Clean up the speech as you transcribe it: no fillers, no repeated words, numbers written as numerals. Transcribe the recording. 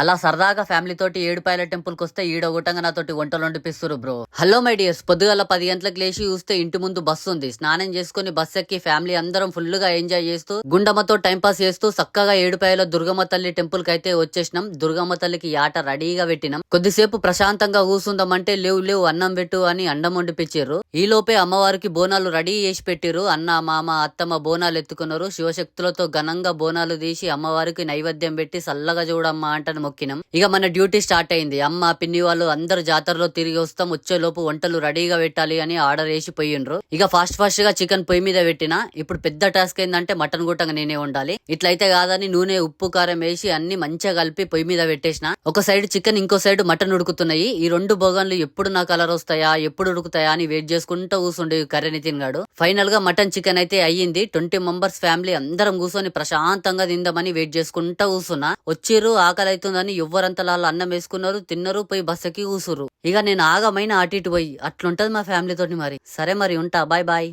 అలా సరదాగా ఫ్యామిలీ తోటి ఏడుపాయల టెంపుల్ కి వస్తే ఈడొగటంగా నాతోటి వంటలు వండిపిస్తారు బ్రో. హలో మై డియర్స్, పొద్దుగాల 10 గంటలకు లేచి చూస్తే ఇంటి ముందు బస్సు ఉంది. స్నానం చేసుకుని బస్ ఎక్కి ఫ్యామిలీ అందరం ఫుల్ గా ఎంజాయ్ చేస్తూ గుండమ్మతో టైం పాస్ చేస్తూ చక్కగా ఏడుపాయల దుర్గమ్మ తల్లి టెంపుల్ కి అయితే వచ్చేసినాం. దుర్గమ్మ తల్లికి ఆట రెడీగా పెట్టినాం. కొద్దిసేపు ప్రశాంతంగా కూసుందామంటే లేవు అన్నం పెట్టు అని అండం వండిపించారు. ఈ లోపే అమ్మవారికి బోనాలు రెడీ చేసి పెట్టిరు. అన్న మామ అత్తమ్మ బోనాలు ఎత్తుకున్నారు. శివశక్తులతో ఘనంగా బోనాలు తీసి అమ్మవారికి నైవేద్యం పెట్టి చల్లగా చూడమ్మా అంటని మొక్కినాం. ఇక మన డ్యూటీ స్టార్ట్ అయింది. అమ్మ పిన్ని వాళ్ళు అందరు జాతరలో తిరిగి వస్తాం, వచ్చేలోపు వంటలు రెడీగా పెట్టాలి అని ఆర్డర్ వేసి పోయిండ్రు. ఇక ఫాస్ట్ గా చికెన్ పొయ్యి మీద పెట్టినా. ఇప్పుడు పెద్ద టాస్క్ ఏంటంటే మటన్ గుట్టంగా నేనే ఉండాలి. ఇట్లయితే కాదని నూనె ఉప్పు కారం వేసి అన్ని మంచిగా కలిపి పొయ్యి మీద పెట్టేసిన. ఒక సైడ్ చికెన్ ఇంకో సైడ్ మటన్ ఉడుకుతున్నాయి. ఈ రెండు బోగన్లు ఎప్పుడు నా కలర్ వస్తాయా ఎప్పుడు ఉడుకుతాయా అని వెయిట్ చేసుకుంటూ కూర్చుండే కర్రీ నితిన్ గాడు. ఫైనల్ గా మటన్ చికెన్ అయితే అయ్యింది. 20 మెంబర్స్ ఫ్యామిలీ అందరం కూర్చొని ప్రశాంతంగా తిందామని వెయిట్ చేసుకుంటా కూర్చున్నా. వచ్చిర్రు, ఆకలి అవుతుందని ఎవ్వరంతలా అన్నం వేసుకున్నారు, తిన్నారు, పోయి బస్ ఎక్కి కూసురు. ఇక నేను ఆగమైన అటు ఇటు పోయి అట్లుంటది మా ఫ్యామిలీ తోటి. మరి సరే మరి ఉంటా, బాయ్ బాయ్.